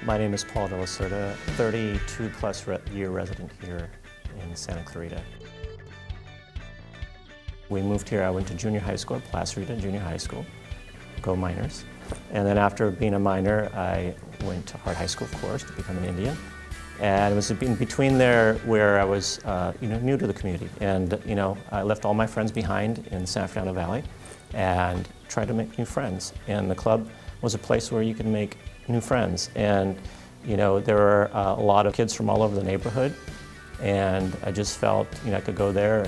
My name is Paul De La Cerda, 32-plus year resident here in Santa Clarita. We moved here, I went to junior high school, Clarita Junior High School, go Miners. And then after being a minor, I went to Hart High School, of course, to become an Indian. And it was in between there where I was new to the community. And I left all my friends behind in San Fernando Valley and tried to make new friends. And the club was a place where you could make new friends. And there were a lot of kids from all over the neighborhood. And I just felt I could go there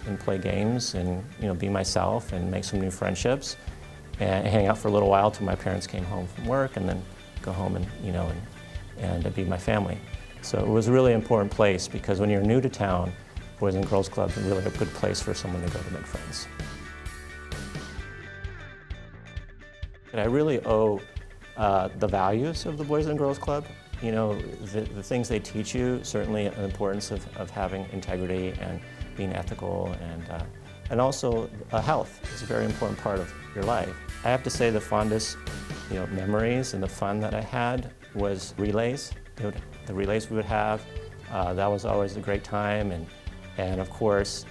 and play games and be myself and make some new friendships and hang out for a little while till my parents came home from work, and then go home and be my family. So it was a really important place because when you're new to town, Boys and Girls Club is really a good place for someone to go to make friends. And I really owe the values of the Boys and Girls Club. The things they teach you, certainly the importance of having integrity and being ethical, and also health is a very important part of your life. I have to say the fondest memories and the fun that I had was relays. The relays we would have, that was always a great time. And of course,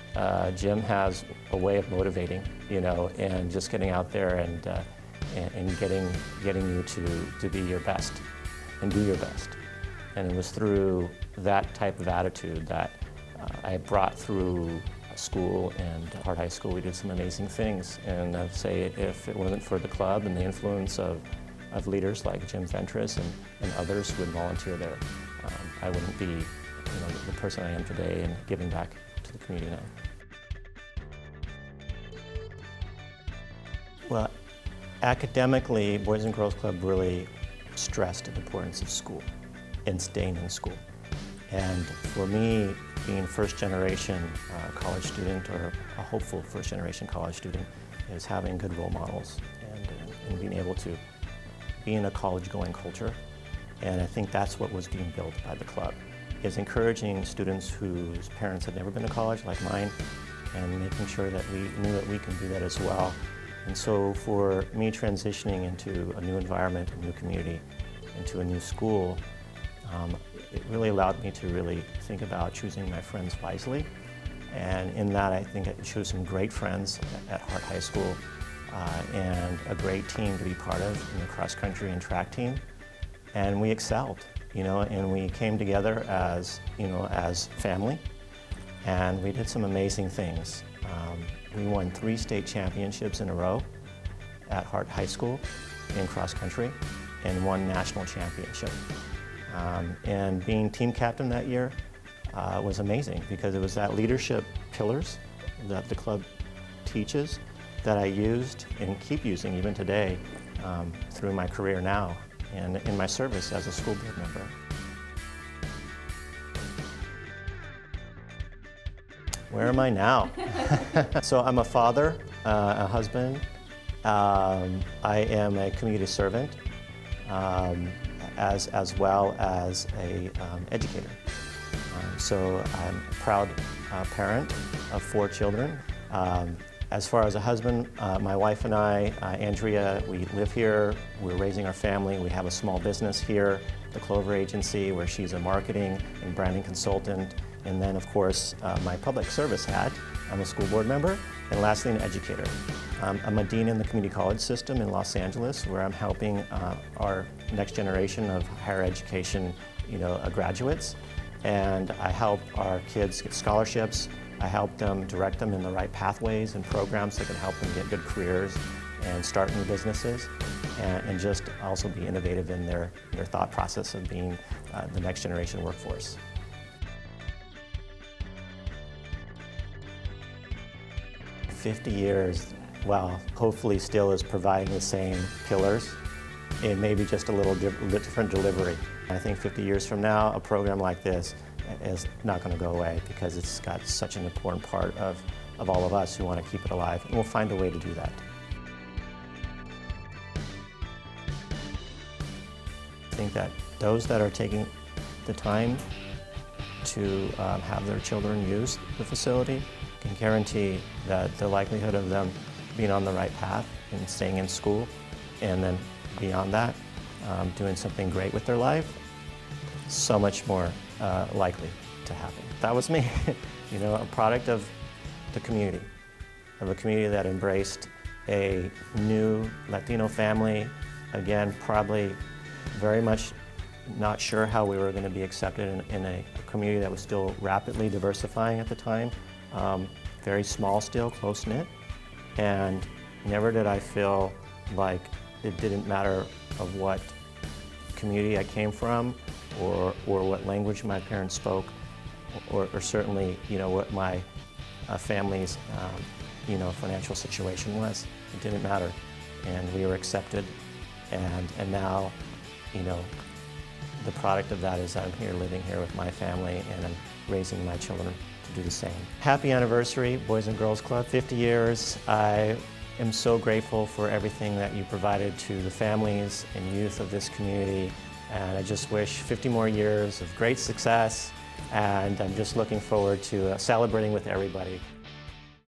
Jim has a way of motivating, and just getting out there and getting you to be your best and do your best. And it was through that type of attitude that I brought through school and Hart High School. We did some amazing things. And I'd say if it wasn't for the club and the influence of leaders like Jim Fentress and others who would volunteer there, I wouldn't be the person I am today and giving back to the community now. Well, academically, Boys and Girls Club really stressed the importance of school and staying in school. And for me, being first-generation college student, or a hopeful first-generation college student, is having good role models and being able to be in a college-going culture. And I think that's what was being built by the club, is encouraging students whose parents had never been to college, like mine, and making sure that we knew that we can do that as well. And so for me transitioning into a new environment, a new community, into a new school, it really allowed me to really think about choosing my friends wisely. And in that, I think I chose some great friends at Hart High School and a great team to be part of in the cross-country and track team. And we excelled, and we came together as family, and we did some amazing things. We won 3 state championships in a row at Hart High School in cross-country and 1 national championship. And being team captain that year was amazing because it was that leadership pillars that the club teaches that I used and keep using even today through my career now and in my service as a school board member. Where am I now? So I'm a father, a husband. I am a community servant, as well as a educator. So I'm a proud parent of 4 children. As far as a husband, my wife and I, Andrea, we live here. We're raising our family. We have a small business here, the Clover Agency, where she's a marketing and branding consultant. And then, of course, my public service hat. I'm a school board member. And lastly, an educator. I'm a dean in the community college system in Los Angeles, where I'm helping our next generation of higher education graduates. And I help our kids get scholarships. I help them, direct them in the right pathways and programs that can help them get good careers and start new businesses, and just also be innovative in their thought process of being the next generation workforce. "50 years, well, hopefully still is providing the same pillars and maybe just a little different delivery. I think 50 years from now, a program like this is not going to go away because it's got such an important part of all of us who want to keep it alive, and we'll find a way to do that. I think that those that are taking the time to have their children use the facility can guarantee that the likelihood of them being on the right path and staying in school, and then beyond that, doing something great with their life, so much more likely to happen. That was me, you know, a product of the community, of a community that embraced a new Latino family. Again, probably very much not sure how we were going to be accepted in a community that was still rapidly diversifying at the time. Very small still, close-knit, and never did I feel like it didn't matter of what community I came from or what language my parents spoke, or certainly, you know, what my family's you know, financial situation was. It didn't matter, and we were accepted, and now, you know, the product of that is I'm here living here with my family, and I'm raising my children to do the same. Happy anniversary, Boys and Girls Club, 50 years. I am so grateful for everything that you provided to the families and youth of this community, and I just wish 50 more years of great success, and I'm just looking forward to celebrating with everybody.